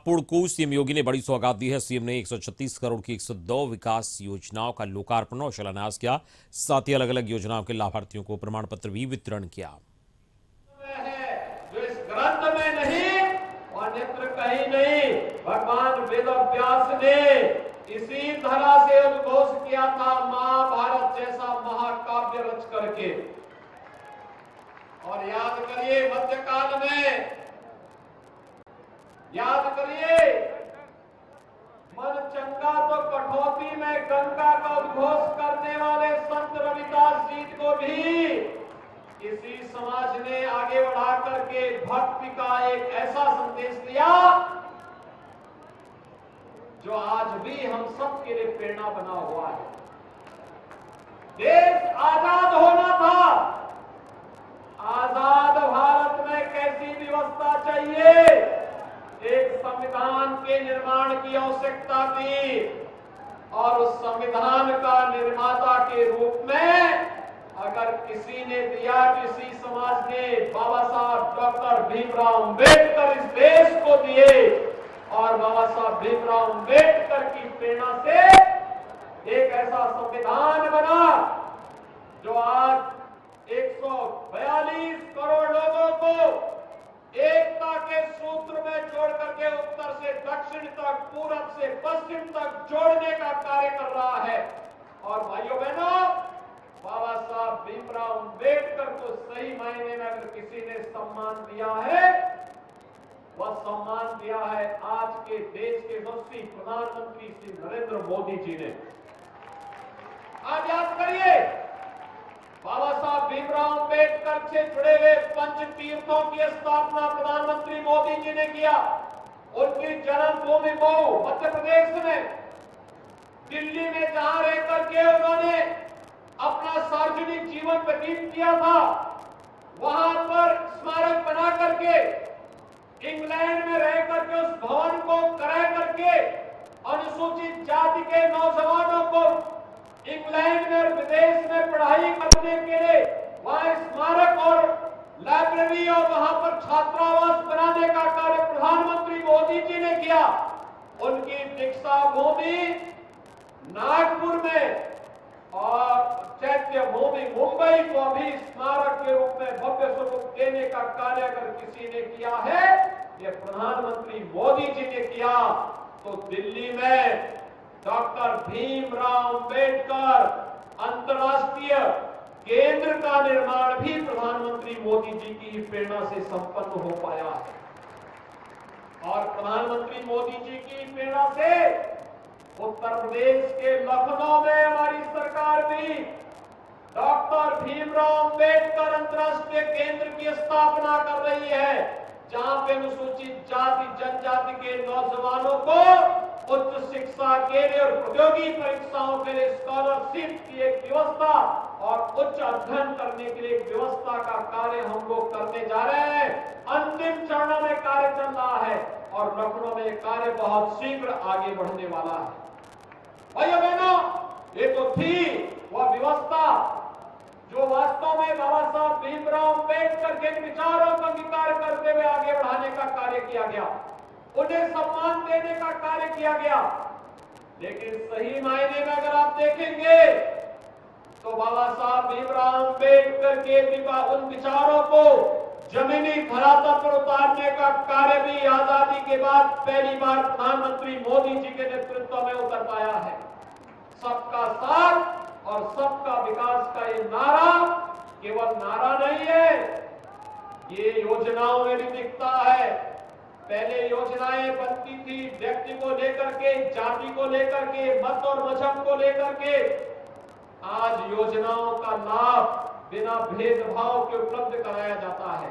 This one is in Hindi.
हापुड़ को सीएम योगी ने बड़ी सौगात दी है। सीएम ने 136 करोड़ की 102 विकास योजनाओं का लोकार्पण और शिलान्यास किया। साथ ही अलग अलग योजनाओं के लाभार्थियों को प्रमाण पत्र भी वितरण किया। जो इस ग्रंथ में नहीं और अन्यत्र कहीं नहीं, भगवान वेद व्यास ने इसी तरह से उद्घोष किया था, महाभारत जैसा महाकाव्य रच करके। और याद करिए, मध्यकाल में याद करिए, मन चंगा तो कठौती में गंगा का उद्घोष करने वाले संत रविदास जी को भी इसी समाज ने आगे बढ़ा करके भक्ति का एक ऐसा संदेश दिया जो आज भी हम सब के लिए प्रेरणा बना हुआ है। देश आजाद होना था, आजाद भारत में कैसी व्यवस्था चाहिए, एक संविधान के निर्माण की आवश्यकता थी। और उस संविधान का निर्माता के रूप में अगर किसी ने दिया, किसी समाज ने बाबा साहब डॉक्टर भीमराव अंबेडकर इस देश को दिए। और बाबा साहब भीमराव अंबेडकर की प्रेरणा से एक ऐसा संविधान बना जो आज 142 करोड़ लोगों को एकता के सूत्र में जोड़ करके उत्तर से दक्षिण तक, पूरब से पश्चिम तक जोड़ने का कार्य कर रहा है। और भाइयों बहनों, बाबा साहब भीमराव अंबेडकर को सही मायने में अगर किसी ने सम्मान दिया है, वह सम्मान दिया है आज के देश के यशस्वी प्रधानमंत्री श्री नरेंद्र मोदी जी ने। आज याद करिए, बाबा साहब भीमराव अंबेडकर से जुड़े हुए पंच तीर्थों की स्थापना प्रधानमंत्री मोदी जी ने किया। उनकी जन्मभूमि मऊ मध्य प्रदेश में, दिल्ली में जहां रहकर के उन्होंने अपना सार्वजनिक जीवन व्यतीत किया था, वहां पर स्मारक बना करके, इंग्लैंड में रह करके उस भवन को कराए करके अनुसूचित जाति के नौजवानों को इंग्लैंड में और विदेश में पढ़ाई करने के लिए वहां स्मारक और लाइब्रेरी और वहां पर छात्रावास बनाने का कार्य प्रधानमंत्री मोदी जी ने किया। उनकी दीक्षा भूमि नागपुर में और चैत्य भूमि मुंबई को भी स्मारक के रूप में भव्य स्वरूप देने का कार्य अगर किसी ने किया है, ये प्रधानमंत्री मोदी जी ने किया। तो दिल्ली में डॉक्टर भीमराव अंबेडकर अंतर्राष्ट्रीय केंद्र का निर्माण भी प्रधानमंत्री मोदी जी की प्रेरणा से संपन्न हो पाया है। और प्रधानमंत्री मोदी जी की प्रेरणा से उत्तर प्रदेश के लखनऊ में हमारी सरकार भी डॉक्टर भीमराव अंबेडकर अंतर्राष्ट्रीय केंद्र की स्थापना कर रही है, जहां पे अनुसूचित जाति जनजाति के नौजवानों को उच्च शिक्षा के लिए और प्रतियोगी परीक्षाओं के लिए स्कॉलरशिप की एक व्यवस्था और उच्च अध्ययन करने के लिए एक व्यवस्था का कार्य हम लोग करने जा रहे हैं। अंतिम चरणों में कार्य चल रहा है और लखनऊ में कार्य बहुत शीघ्र आगे बढ़ने वाला है। भाइयों बहनों, ये तो थी वह व्यवस्था जो वास्तव में बाबा साहब भीमराव अंबेडकर के विचारों का अंगीकार करते हुए आगे बढ़ाने का कार्य किया गया, उन्हें सम्मान देने का कार्य किया गया। लेकिन सही मायने में अगर आप देखेंगे तो बाबा साहब भीमराव अंबेडकर के उन विचारों को जमीनी धरातल पर उतारने का कार्य भी आजादी के बाद पहली बार प्रधानमंत्री मोदी जी के नेतृत्व में उतर पाया है। सबका साथ और सबका विकास का ये नारा केवल नारा नहीं है, ये योजनाओं में भी दिखता है। पहले योजनाएं बनती थी व्यक्ति को लेकर के, जाति को लेकर के, मत और मजहब को लेकर के। आज योजनाओं का लाभ बिना भेदभाव के उपलब्ध कराया जाता है।